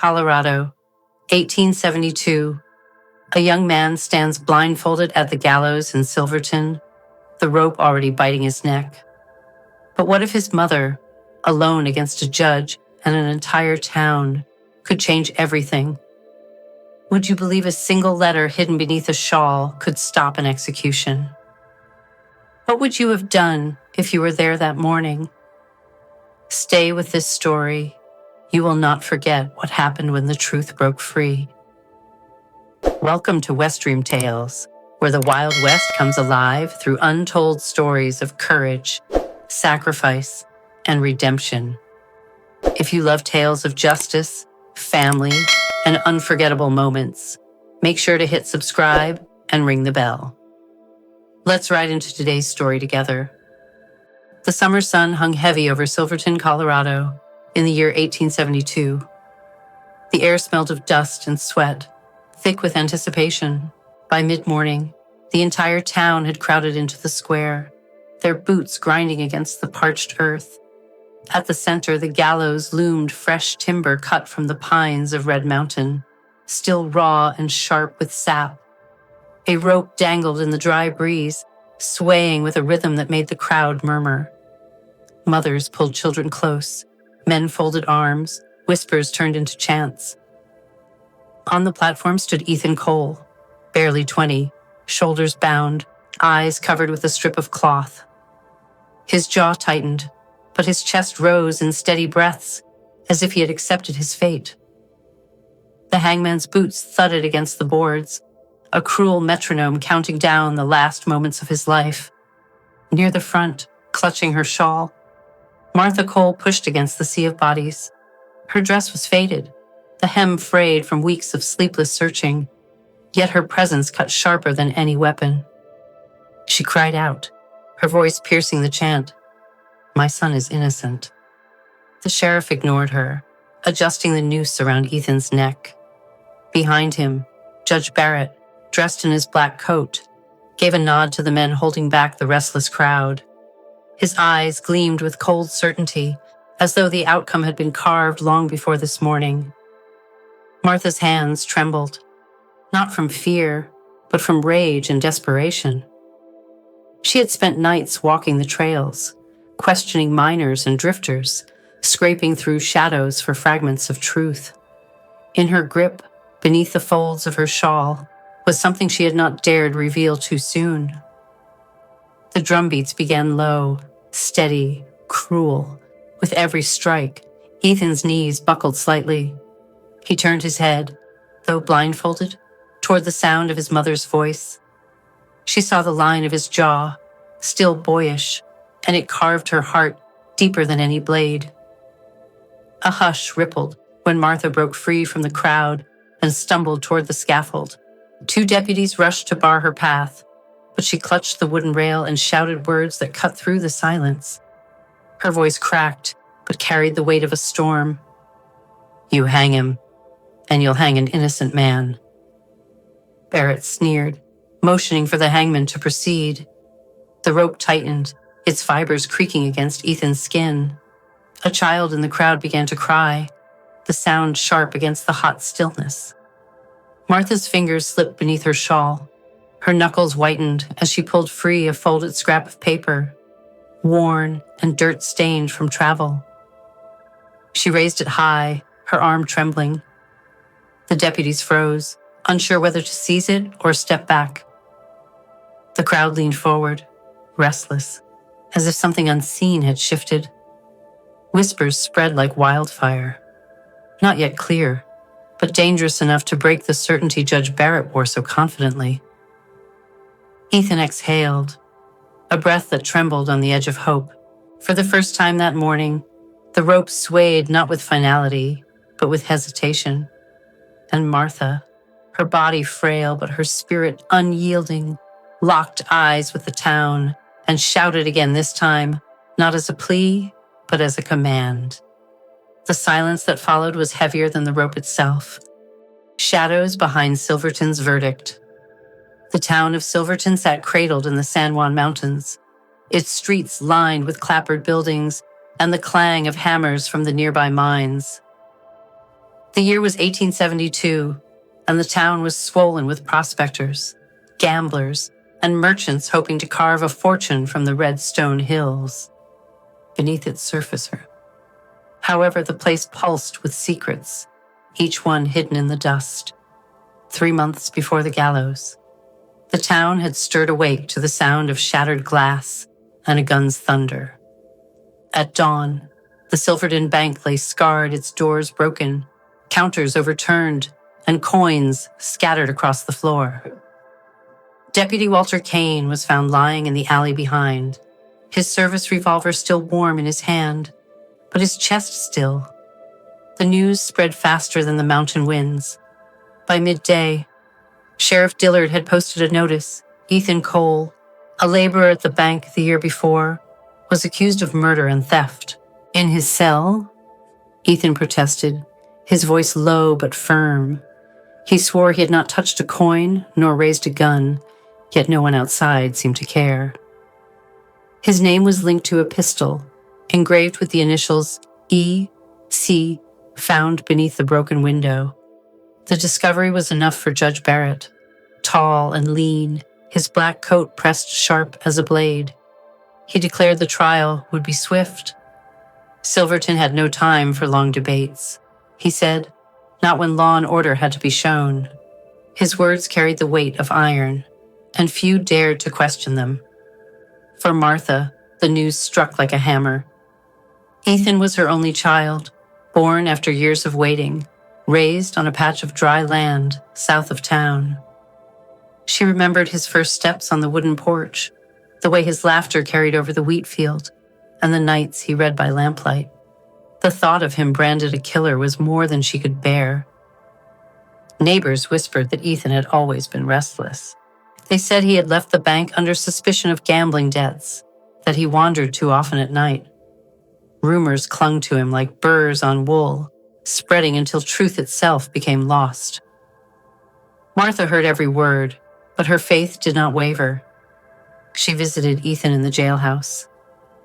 Colorado, 1872. A young man stands blindfolded at the gallows in Silverton, the rope already biting his neck. But what if his mother, alone against a judge and an entire town, could change everything? Would you believe a single letter hidden beneath a shawl could stop an execution? What would you have done if you were there that morning? Stay with this story. You will not forget what happened when the truth broke free. Welcome to WestDream Tales, where the Wild West comes alive through untold stories of courage, sacrifice, and redemption. If you love tales of justice, family, and unforgettable moments, make sure to hit subscribe and ring the bell. Let's ride into today's story together. The summer sun hung heavy over Silverton, Colorado, in the year 1872. The air smelled of dust and sweat, thick with anticipation. By mid-morning, the entire town had crowded into the square, their boots grinding against the parched earth. At the center, the gallows loomed fresh timber cut from the pines of Red Mountain, still raw and sharp with sap. A rope dangled in the dry breeze, swaying with a rhythm that made the crowd murmur. Mothers pulled children close, men folded arms, whispers turned into chants. On the platform stood Ethan Cole, barely 20, shoulders bound, eyes covered with a strip of cloth. His jaw tightened, but his chest rose in steady breaths, as if he had accepted his fate. The hangman's boots thudded against the boards, a cruel metronome counting down the last moments of his life. Near the front, clutching her shawl, Martha Cole pushed against the sea of bodies. Her dress was faded, the hem frayed from weeks of sleepless searching, yet her presence cut sharper than any weapon. She cried out, her voice piercing the chant, "My son is innocent." The sheriff ignored her, adjusting the noose around Ethan's neck. Behind him, Judge Barrett, dressed in his black coat, gave a nod to the men holding back the restless crowd. His eyes gleamed with cold certainty, as though the outcome had been carved long before this morning. Martha's hands trembled, not from fear, but from rage and desperation. She had spent nights walking the trails, questioning miners and drifters, scraping through shadows for fragments of truth. In her grip, beneath the folds of her shawl, was something she had not dared reveal too soon. The drumbeats began low, steady, cruel. With every strike, Ethan's knees buckled slightly. He turned his head, though blindfolded, toward the sound of his mother's voice. She saw the line of his jaw, still boyish, and it carved her heart deeper than any blade. A hush rippled when Martha broke free from the crowd and stumbled toward the scaffold. 2 deputies rushed to bar her path, but she clutched the wooden rail and shouted words that cut through the silence. Her voice cracked, but carried the weight of a storm. "You hang him, and you'll hang an innocent man." Barrett sneered, motioning for the hangman to proceed. The rope tightened, its fibers creaking against Ethan's skin. A child in the crowd began to cry, the sound sharp against the hot stillness. Martha's fingers slipped beneath her shawl. Her knuckles whitened as she pulled free a folded scrap of paper, worn and dirt-stained from travel. She raised it high, her arm trembling. The deputies froze, unsure whether to seize it or step back. The crowd leaned forward, restless, as if something unseen had shifted. Whispers spread like wildfire, not yet clear, but dangerous enough to break the certainty Judge Barrett wore so confidently. Ethan exhaled, a breath that trembled on the edge of hope. For the first time that morning, the rope swayed not with finality, but with hesitation. And Martha, her body frail but her spirit unyielding, locked eyes with the town and shouted again this time, not as a plea, but as a command. The silence that followed was heavier than the rope itself. Shadows behind Silverton's verdict. The town of Silverton sat cradled in the San Juan Mountains, its streets lined with clapboard buildings and the clang of hammers from the nearby mines. The year was 1872, and the town was swollen with prospectors, gamblers, and merchants hoping to carve a fortune from the red stone hills beneath its surface. However, the place pulsed with secrets, each one hidden in the dust. 3 months before the gallows, the town had stirred awake to the sound of shattered glass and a gun's thunder. At dawn, the Silverton bank lay scarred, its doors broken, counters overturned, and coins scattered across the floor. Deputy Walter Kane was found lying in the alley behind, his service revolver still warm in his hand, but his chest still. The news spread faster than the mountain winds. By midday, Sheriff Dillard had posted a notice. Ethan Cole, a laborer at the bank the year before, was accused of murder and theft. In his cell, Ethan protested, his voice low but firm. He swore he had not touched a coin nor raised a gun, yet no one outside seemed to care. His name was linked to a pistol, engraved with the initials E.C., found beneath the broken window. The discovery was enough for Judge Barrett. Tall and lean, his black coat pressed sharp as a blade. He declared the trial would be swift. Silverton had no time for long debates. He said, not when law and order had to be shown. His words carried the weight of iron, and few dared to question them. For Martha, the news struck like a hammer. Ethan was her only child, born after years of waiting, raised on a patch of dry land south of town. She remembered his first steps on the wooden porch, the way his laughter carried over the wheat field, and the nights he read by lamplight. The thought of him branded a killer was more than she could bear. Neighbors whispered that Ethan had always been restless. They said he had left the bank under suspicion of gambling debts, that he wandered too often at night. Rumors clung to him like burrs on wool, spreading until truth itself became lost. Martha heard every word, but her faith did not waver. She visited Ethan in the jailhouse.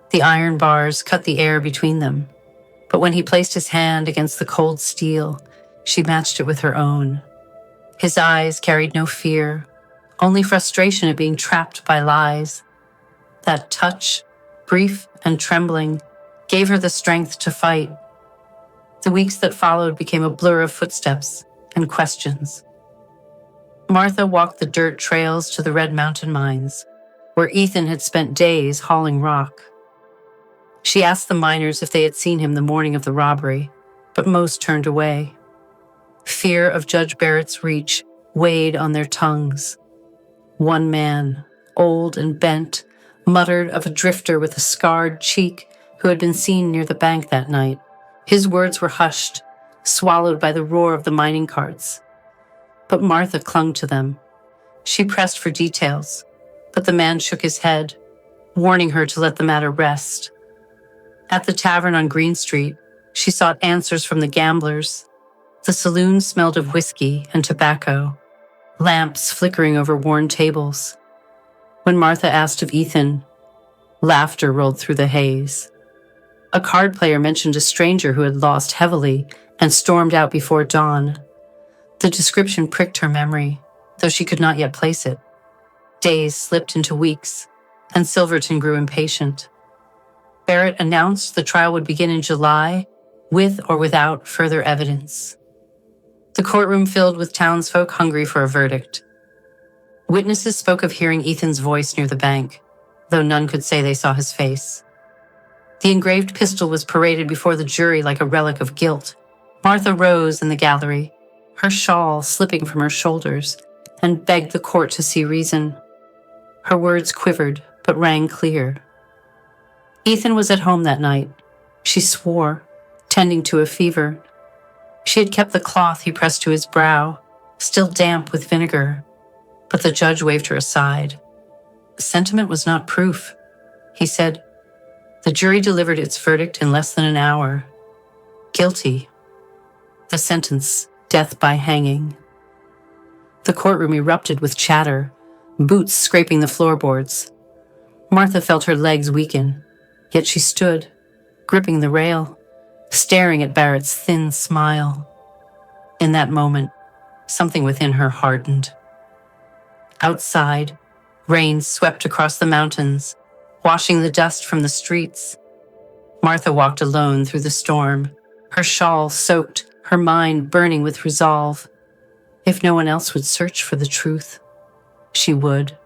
The iron bars cut the air between them, but when he placed his hand against the cold steel, she matched it with her own. His eyes carried no fear, only frustration at being trapped by lies. That touch, brief and trembling, gave her the strength to fight. The weeks that followed became a blur of footsteps and questions. Martha walked the dirt trails to the Red Mountain mines, where Ethan had spent days hauling rock. She asked the miners if they had seen him the morning of the robbery, but most turned away. Fear of Judge Barrett's reach weighed on their tongues. One man, old and bent, muttered of a drifter with a scarred cheek who had been seen near the bank that night. His words were hushed, swallowed by the roar of the mining carts. But Martha clung to them. She pressed for details, but the man shook his head, warning her to let the matter rest. At the tavern on Green Street, she sought answers from the gamblers. The saloon smelled of whiskey and tobacco, lamps flickering over worn tables. When Martha asked of Ethan, laughter rolled through the haze. A card player mentioned a stranger who had lost heavily and stormed out before dawn. The description pricked her memory, though she could not yet place it. Days slipped into weeks, and Silverton grew impatient. Barrett announced the trial would begin in July, with or without further evidence. The courtroom filled with townsfolk hungry for a verdict. Witnesses spoke of hearing Ethan's voice near the bank, though none could say they saw his face. The engraved pistol was paraded before the jury like a relic of guilt. Martha rose in the gallery, her shawl slipping from her shoulders, and begged the court to see reason. Her words quivered, but rang clear. Ethan was at home that night, she swore, tending to a fever. She had kept the cloth he pressed to his brow, still damp with vinegar, but the judge waved her aside. Sentiment was not proof, he said. The jury delivered its verdict in less than an hour. Guilty. The sentence, death by hanging. The courtroom erupted with chatter, boots scraping the floorboards. Martha felt her legs weaken, yet she stood, gripping the rail, staring at Barrett's thin smile. In that moment, something within her hardened. Outside, rain swept across the mountains, washing the dust from the streets. Martha walked alone through the storm, her shawl soaked, her mind burning with resolve. If no one else would search for the truth, she would.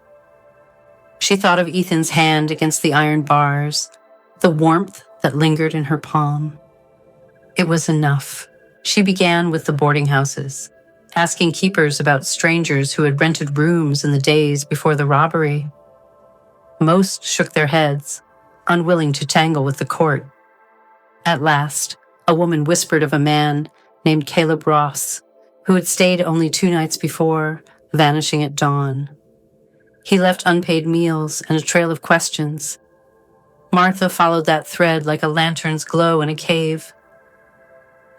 She thought of Ethan's hand against the iron bars, the warmth that lingered in her palm. It was enough. She began with the boarding houses, asking keepers about strangers who had rented rooms in the days before the robbery. Most shook their heads, unwilling to tangle with the court. At last, a woman whispered of a man named Caleb Ross, who had stayed only 2 nights before, vanishing at dawn. He left unpaid meals and a trail of questions. Martha followed that thread like a lantern's glow in a cave.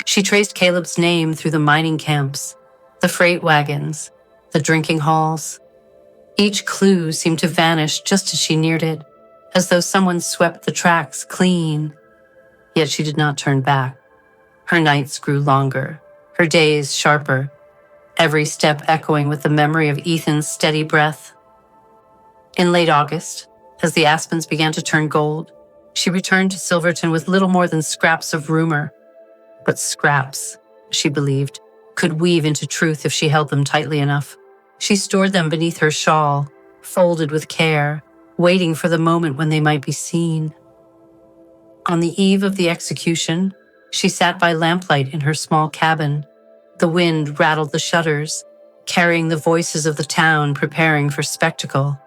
She traced Caleb's name through the mining camps, the freight wagons, the drinking halls. Each clue seemed to vanish just as she neared it, as though someone swept the tracks clean. Yet she did not turn back. Her nights grew longer, her days sharper, every step echoing with the memory of Ethan's steady breath. In late August, as the aspens began to turn gold, she returned to Silverton with little more than scraps of rumor. But scraps, she believed, could weave into truth if she held them tightly enough. She stored them beneath her shawl, folded with care, waiting for the moment when they might be seen. On the eve of the execution, she sat by lamplight in her small cabin. The wind rattled the shutters, carrying the voices of the town preparing for spectacle.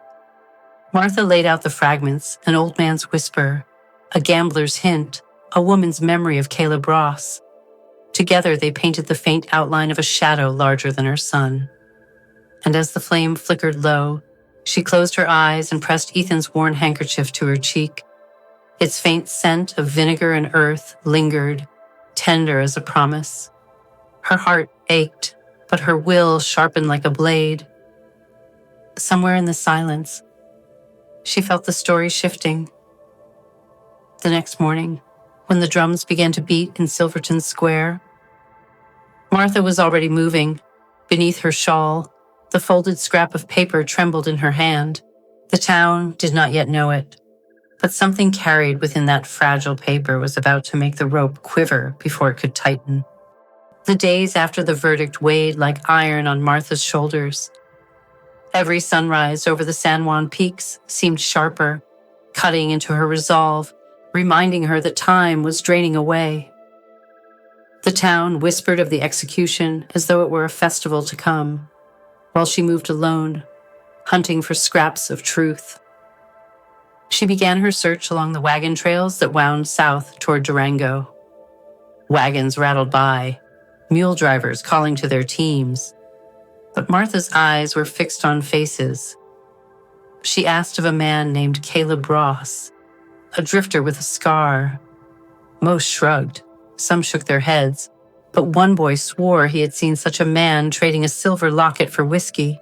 Martha laid out the fragments, an old man's whisper, a gambler's hint, a woman's memory of Caleb Ross. Together they painted the faint outline of a shadow larger than her son. And as the flame flickered low, she closed her eyes and pressed Ethan's worn handkerchief to her cheek. Its faint scent of vinegar and earth lingered, tender as a promise. Her heart ached, but her will sharpened like a blade. Somewhere in the silence, she felt the story shifting. The next morning, when the drums began to beat in Silverton Square, Martha was already moving. Beneath her shawl, the folded scrap of paper trembled in her hand. The town did not yet know it, but something carried within that fragile paper was about to make the rope quiver before it could tighten. The days after the verdict weighed like iron on Martha's shoulders. Every sunrise over the San Juan peaks seemed sharper, cutting into her resolve, reminding her that time was draining away. The town whispered of the execution as though it were a festival to come, while she moved alone, hunting for scraps of truth. She began her search along the wagon trails that wound south toward Durango. Wagons rattled by, mule drivers calling to their teams. But Martha's eyes were fixed on faces. She asked of a man named Caleb Ross, a drifter with a scar. Most shrugged, some shook their heads, but one boy swore he had seen such a man trading a silver locket for whiskey.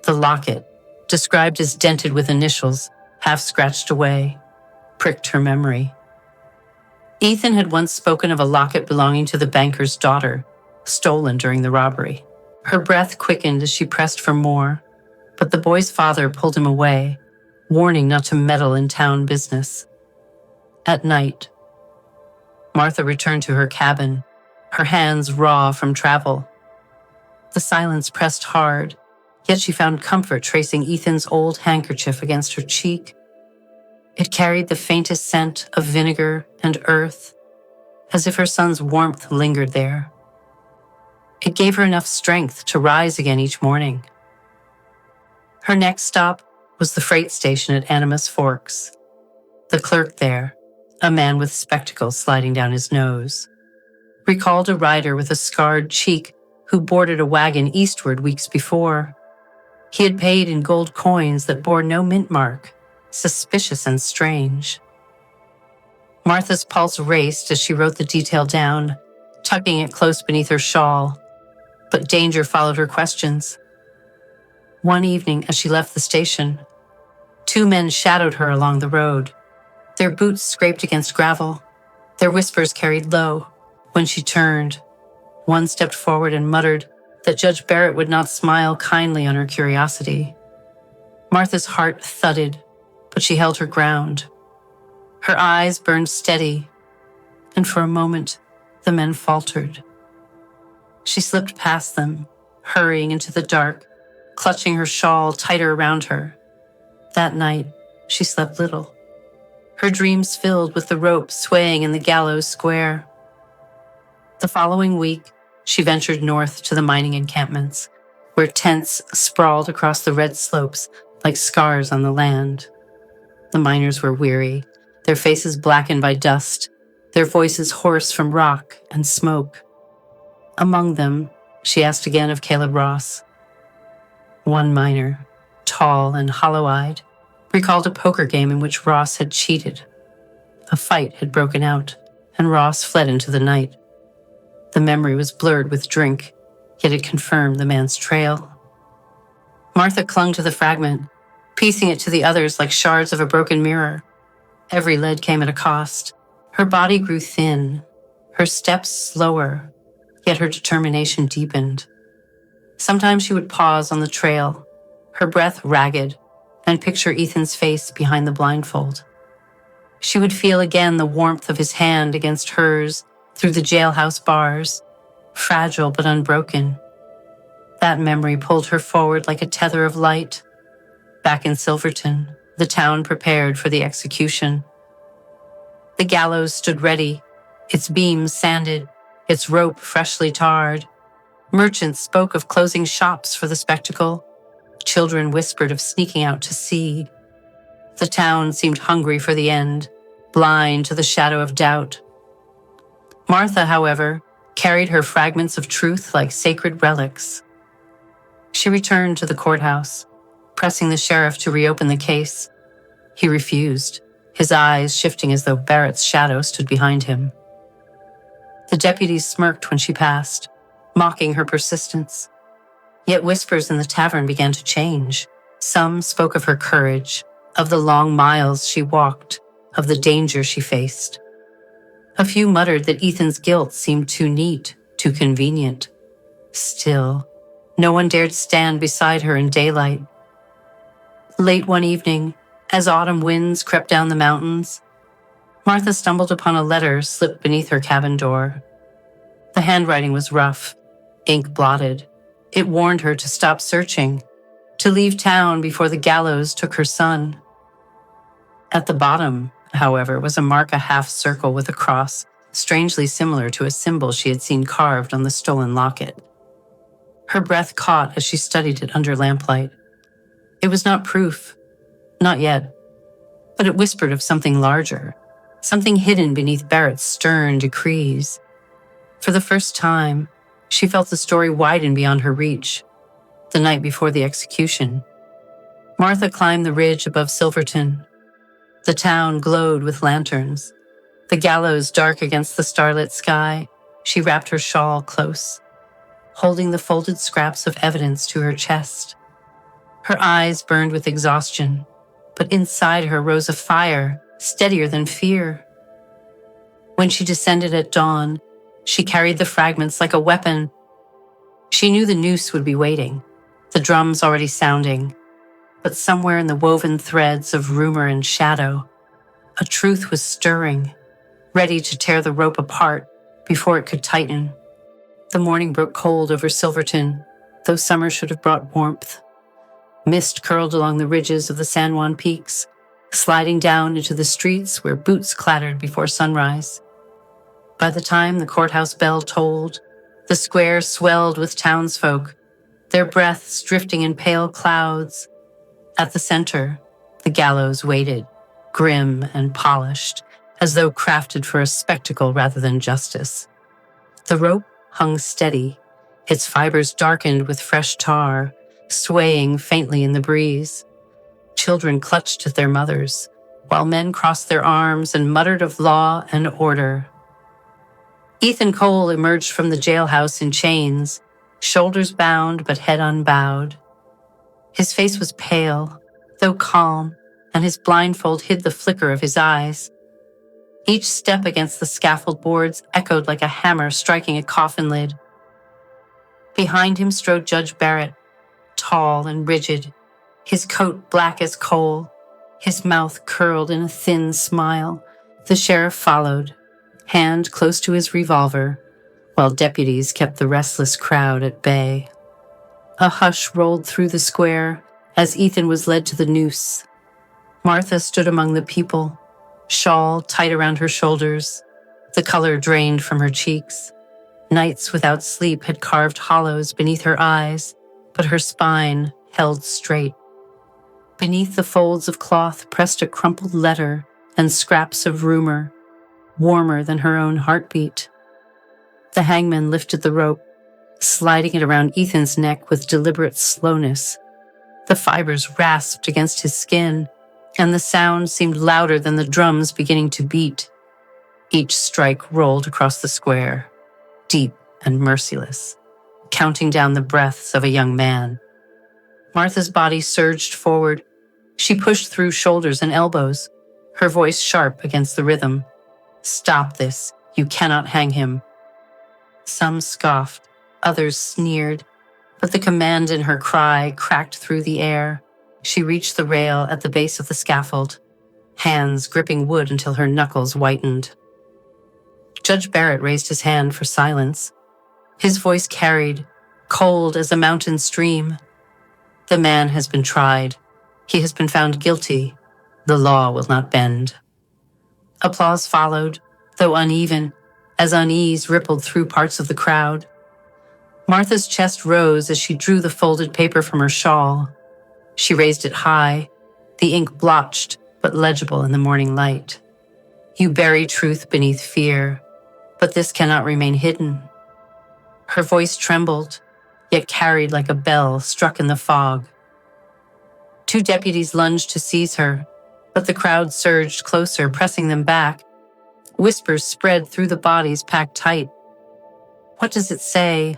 The locket, described as dented with initials, half scratched away, pricked her memory. Ethan had once spoken of a locket belonging to the banker's daughter, stolen during the robbery. Her breath quickened as she pressed for more, but the boy's father pulled him away, warning not to meddle in town business. At night, Martha returned to her cabin, her hands raw from travel. The silence pressed hard, yet she found comfort tracing Ethan's old handkerchief against her cheek. It carried the faintest scent of vinegar and earth, as if her son's warmth lingered there. It gave her enough strength to rise again each morning. Her next stop was the freight station at Animas Forks. The clerk there, a man with spectacles sliding down his nose, recalled a rider with a scarred cheek who boarded a wagon eastward weeks before. He had paid in gold coins that bore no mint mark, suspicious and strange. Martha's pulse raced as she wrote the detail down, tucking it close beneath her shawl. But danger followed her questions. One evening, as she left the station, 2 men shadowed her along the road. Their boots scraped against gravel. Their whispers carried low. When she turned, One stepped forward and muttered that Judge Barrett would not smile kindly on her curiosity. Martha's heart thudded, but she held her ground. Her eyes burned steady, and for a moment, the men faltered. She slipped past them, hurrying into the dark, clutching her shawl tighter around her. That night, she slept little. Her dreams filled with the rope swaying in the gallows square. The following week, she ventured north to the mining encampments, where tents sprawled across the red slopes like scars on the land. The miners were weary, their faces blackened by dust, their voices hoarse from rock and smoke. Among them, she asked again of Caleb Ross. One miner, tall and hollow-eyed, recalled a poker game in which Ross had cheated. A fight had broken out, and Ross fled into the night. The memory was blurred with drink, yet it confirmed the man's trail. Martha clung to the fragment, piecing it to the others like shards of a broken mirror. Every lead came at a cost. Her body grew thin, her steps slower, yet her determination deepened. Sometimes she would pause on the trail, her breath ragged, and picture Ethan's face behind the blindfold. She would feel again the warmth of his hand against hers through the jailhouse bars, fragile but unbroken. That memory pulled her forward like a tether of light. Back in Silverton, the town prepared for the execution. The gallows stood ready, its beams sanded, its rope freshly tarred. Merchants spoke of closing shops for the spectacle. Children whispered of sneaking out to see. The town seemed hungry for the end, blind to the shadow of doubt. Martha, however, carried her fragments of truth like sacred relics. She returned to the courthouse, pressing the sheriff to reopen the case. He refused, his eyes shifting as though Barrett's shadow stood behind him. The deputies smirked when she passed, mocking her persistence. Yet whispers in the tavern began to change. Some spoke of her courage, of the long miles she walked, of the danger she faced. A few muttered that Ethan's guilt seemed too neat, too convenient. Still, no one dared stand beside her in daylight. Late one evening, as autumn winds crept down the mountains, Martha stumbled upon a letter slipped beneath her cabin door. The handwriting was rough, ink blotted. It warned her to stop searching, to leave town before the gallows took her son. At the bottom, however, was a mark a half circle with a cross, strangely similar to a symbol she had seen carved on the stolen locket. Her breath caught as she studied it under lamplight. It was not proof, not yet, but it whispered of something larger, something hidden beneath Barrett's stern decrees. For the first time, she felt the story widen beyond her reach. The night before the execution, Martha climbed the ridge above Silverton. The town glowed with lanterns. The gallows dark against the starlit sky. She wrapped her shawl close, holding the folded scraps of evidence to her chest. Her eyes burned with exhaustion, but inside her rose a fire, steadier than fear. When she descended at dawn, she carried the fragments like a weapon. She knew the noose would be waiting, the drums already sounding, but somewhere in the woven threads of rumor and shadow, a truth was stirring, ready to tear the rope apart before it could tighten. The morning broke cold over Silverton, though summer should have brought warmth. Mist curled along the ridges of the San Juan peaks, sliding down into the streets where boots clattered before sunrise. By the time the courthouse bell tolled, the square swelled with townsfolk, their breaths drifting in pale clouds. At the center, the gallows waited, grim and polished, as though crafted for a spectacle rather than justice. The rope hung steady, its fibers darkened with fresh tar, swaying faintly in the breeze. Children clutched at their mothers, while men crossed their arms and muttered of law and order. Ethan Cole emerged from the jailhouse in chains, shoulders bound but head unbowed. His face was pale, though calm, and his blindfold hid the flicker of his eyes. Each step against the scaffold boards echoed like a hammer striking a coffin lid. Behind him strode Judge Barrett, tall and rigid, his coat black as coal, his mouth curled in a thin smile. The sheriff followed, hand close to his revolver, while deputies kept the restless crowd at bay. A hush rolled through the square as Ethan was led to the noose. Martha stood among the people, shawl tight around her shoulders, the color drained from her cheeks. Nights without sleep had carved hollows beneath her eyes, but her spine held straight. Beneath the folds of cloth pressed a crumpled letter and scraps of rumor, warmer than her own heartbeat. The hangman lifted the rope, sliding it around Ethan's neck with deliberate slowness. The fibers rasped against his skin, and the sound seemed louder than the drums beginning to beat. Each strike rolled across the square, deep and merciless, counting down the breaths of a young man. Martha's body surged forward. She pushed through shoulders and elbows, her voice sharp against the rhythm. "Stop this. You cannot hang him." Some scoffed, others sneered, but the command in her cry cracked through the air. She reached the rail at the base of the scaffold, hands gripping wood until her knuckles whitened. Judge Barrett raised his hand for silence. His voice carried, cold as a mountain stream. "The man has been tried. He has been found guilty. The law will not bend." Applause followed, though uneven, as unease rippled through parts of the crowd. Martha's chest rose as she drew the folded paper from her shawl. She raised it high, the ink blotched but legible in the morning light. "You bury truth beneath fear, but this cannot remain hidden." Her voice trembled, yet carried like a bell struck in the fog. Two deputies lunged to seize her, but the crowd surged closer, pressing them back. Whispers spread through the bodies packed tight. What does it say?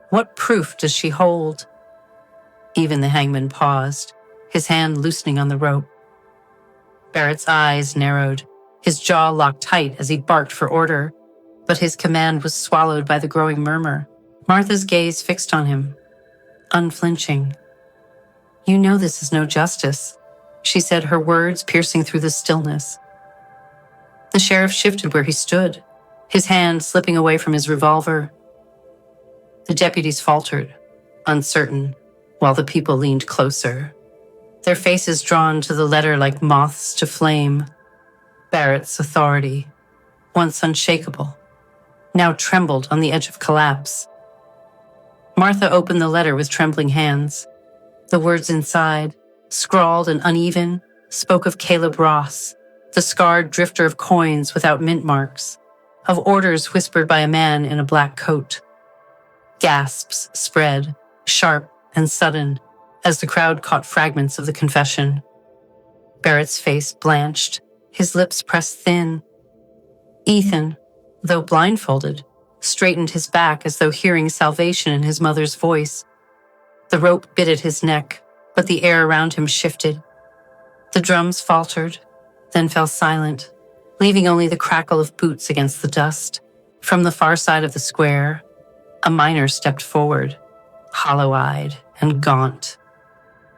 What proof does she hold? Even the hangman paused, his hand loosening on the rope. Barrett's eyes narrowed, his jaw locked tight as he barked for order, but his command was swallowed by the growing murmur. Martha's gaze fixed on him, unflinching. "You know this is no justice," she said, her words piercing through the stillness. The sheriff shifted where he stood, his hand slipping away from his revolver. The deputies faltered, uncertain, while the people leaned closer, their faces drawn to the letter like moths to flame. Barrett's authority, once unshakable, now trembled on the edge of collapse. Martha opened the letter with trembling hands. The words inside, scrawled and uneven, spoke of Caleb Ross, the scarred drifter of coins without mint marks, of orders whispered by a man in a black coat. Gasps spread, sharp and sudden, as the crowd caught fragments of the confession. Barrett's face blanched, his lips pressed thin. Ethan, though blindfolded, straightened his back as though hearing salvation in his mother's voice. The rope bit at his neck, but the air around him shifted. The drums faltered, then fell silent, leaving only the crackle of boots against the dust. From the far side of the square, a miner stepped forward, hollow-eyed and gaunt.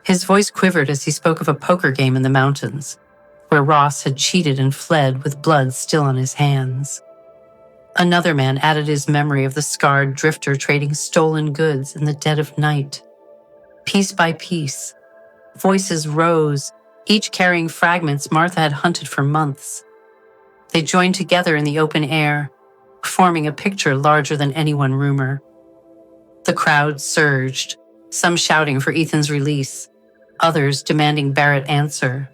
His voice quivered as he spoke of a poker game in the mountains, where Ross had cheated and fled with blood still on his hands. Another man added his memory of the scarred drifter trading stolen goods in the dead of night. Piece by piece, voices rose, each carrying fragments Martha had hunted for months. They joined together in the open air, forming a picture larger than any one rumor. The crowd surged, some shouting for Ethan's release, others demanding Barrett answer.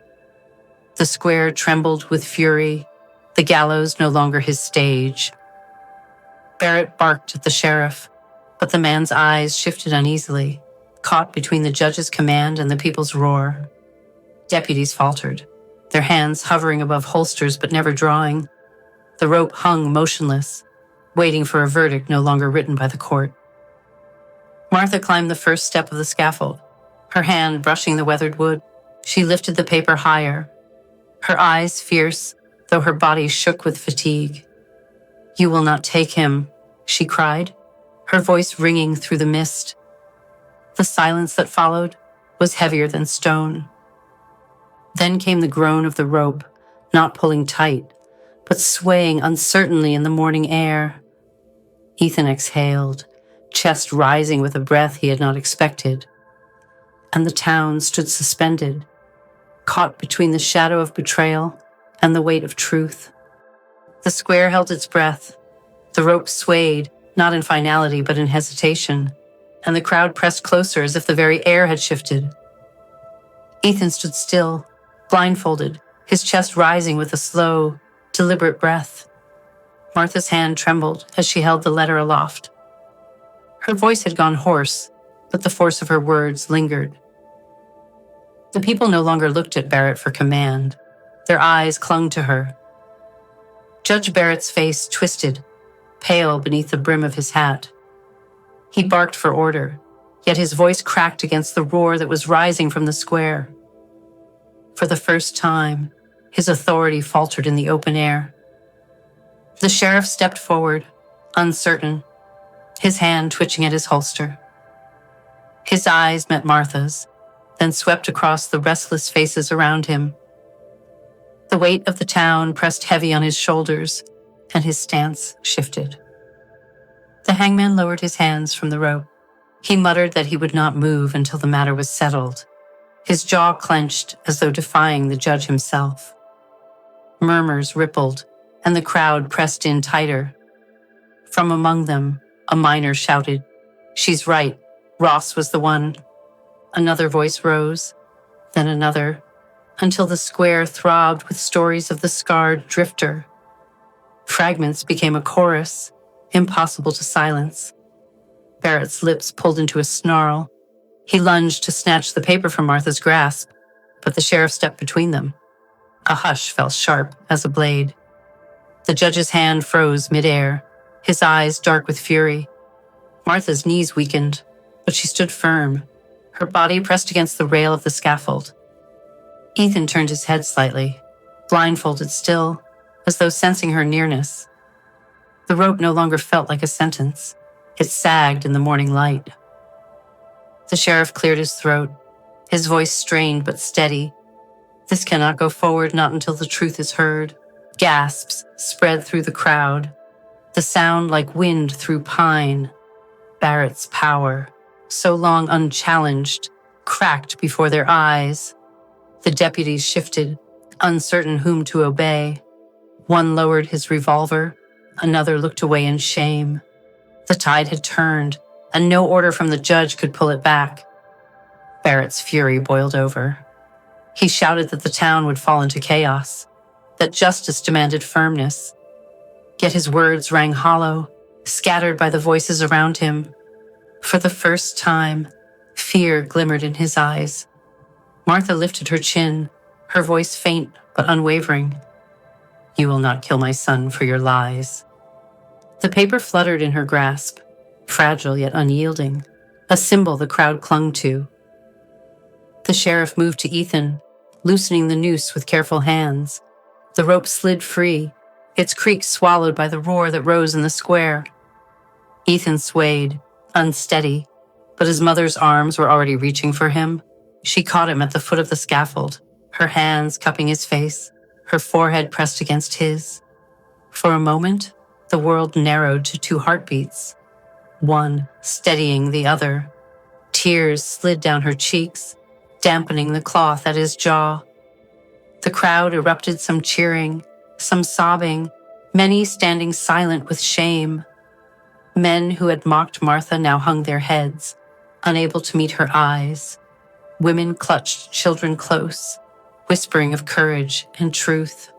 The square trembled with fury, the gallows no longer his stage. Barrett barked at the sheriff, but the man's eyes shifted uneasily, caught between the judge's command and the people's roar. Deputies faltered, their hands hovering above holsters but never drawing. The rope hung motionless, waiting for a verdict no longer written by the court. Martha climbed the first step of the scaffold, her hand brushing the weathered wood. She lifted the paper higher, her eyes fierce, though her body shook with fatigue. "You will not take him," she cried, her voice ringing through the mist. The silence that followed was heavier than stone. Then came the groan of the rope, not pulling tight, but swaying uncertainly in the morning air. Ethan exhaled, chest rising with a breath he had not expected. And the town stood suspended, caught between the shadow of betrayal and the weight of truth. The square held its breath. The rope swayed, not in finality but in hesitation, and the crowd pressed closer as if the very air had shifted. Ethan stood still, blindfolded, his chest rising with a slow, deliberate breath. Martha's hand trembled as she held the letter aloft. Her voice had gone hoarse, but the force of her words lingered. The people no longer looked at Barrett for command. Their eyes clung to her. Judge Barrett's face twisted, pale beneath the brim of his hat. He barked for order, yet his voice cracked against the roar that was rising from the square. For the first time, his authority faltered in the open air. The sheriff stepped forward, uncertain, his hand twitching at his holster. His eyes met Martha's, then swept across the restless faces around him. The weight of the town pressed heavy on his shoulders, and his stance shifted. The hangman lowered his hands from the rope. He muttered that he would not move until the matter was settled. His jaw clenched as though defying the judge himself. Murmurs rippled, and the crowd pressed in tighter. From among them, a miner shouted, "She's right, Ross was the one." Another voice rose, then another, until the square throbbed with stories of the scarred drifter. Fragments became a chorus, impossible to silence. Barrett's lips pulled into a snarl. He lunged to snatch the paper from Martha's grasp, but the sheriff stepped between them. A hush fell sharp as a blade. The judge's hand froze midair, his eyes dark with fury. Martha's knees weakened, but she stood firm, her body pressed against the rail of the scaffold. Ethan turned his head slightly, blindfolded still, as though sensing her nearness. The rope no longer felt like a sentence. It sagged in the morning light. The sheriff cleared his throat, his voice strained but steady. This cannot go forward, not until the truth is heard. Gasps spread through the crowd, the sound like wind through pine. Barrett's power, so long unchallenged, cracked before their eyes. The deputies shifted, uncertain whom to obey. One lowered his revolver, another looked away in shame. The tide had turned, and no order from the judge could pull it back. Barrett's fury boiled over. He shouted that the town would fall into chaos, that justice demanded firmness. Yet his words rang hollow, scattered by the voices around him. For the first time, fear glimmered in his eyes. Martha lifted her chin, her voice faint but unwavering. "You will not kill my son for your lies." The paper fluttered in her grasp, fragile yet unyielding, a symbol the crowd clung to. The sheriff moved to Ethan, loosening the noose with careful hands. The rope slid free, its creak swallowed by the roar that rose in the square. Ethan swayed, unsteady, but his mother's arms were already reaching for him. She caught him at the foot of the scaffold, her hands cupping his face, her forehead pressed against his. For a moment, the world narrowed to two heartbeats, one steadying the other. Tears slid down her cheeks, dampening the cloth at his jaw. The crowd erupted, some cheering, some sobbing, many standing silent with shame. Men who had mocked Martha now hung their heads, unable to meet her eyes. Women clutched children close, whispering of courage and truth.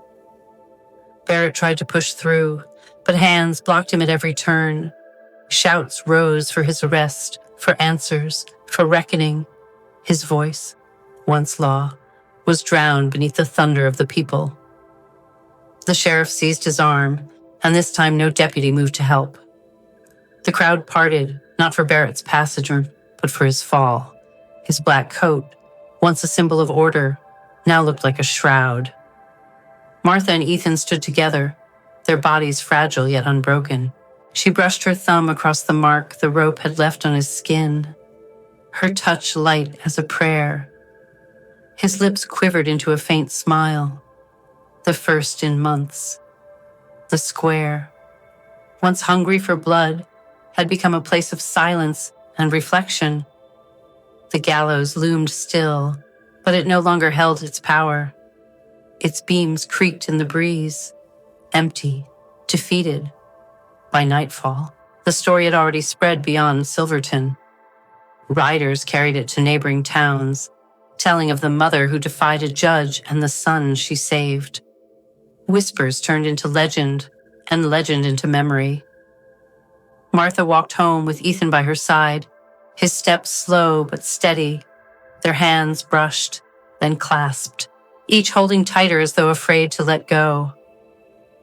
Barrett tried to push through, but hands blocked him at every turn. Shouts rose for his arrest, for answers, for reckoning. His voice, once law, was drowned beneath the thunder of the people. The sheriff seized his arm, and this time no deputy moved to help. The crowd parted, not for Barrett's passage, but for his fall. His black coat, once a symbol of order, now looked like a shroud. Martha and Ethan stood together, their bodies fragile yet unbroken. She brushed her thumb across the mark the rope had left on his skin, her touch light as a prayer. His lips quivered into a faint smile, the first in months. The square, once hungry for blood, had become a place of silence and reflection. The gallows loomed still, but it no longer held its power. Its beams creaked in the breeze, empty, defeated. By nightfall, the story had already spread beyond Silverton. Riders carried it to neighboring towns, telling of the mother who defied a judge and the son she saved. Whispers turned into legend, and legend into memory. Martha walked home with Ethan by her side, his steps slow but steady, their hands brushed, then clasped, each holding tighter as though afraid to let go.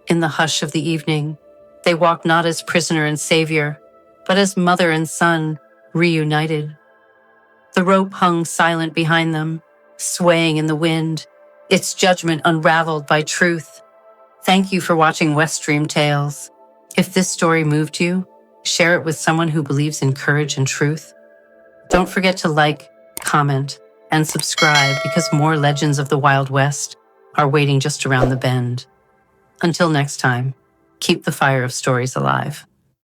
In the hush of the evening, they walked not as prisoner and savior, but as mother and son, reunited. The rope hung silent behind them, swaying in the wind, its judgment unraveled by truth. Thank you for watching WestDream Tales. If this story moved you, share it with someone who believes in courage and truth. Don't forget to like, comment, and subscribe because more legends of the Wild West are waiting just around the bend. Until next time, keep the fire of stories alive.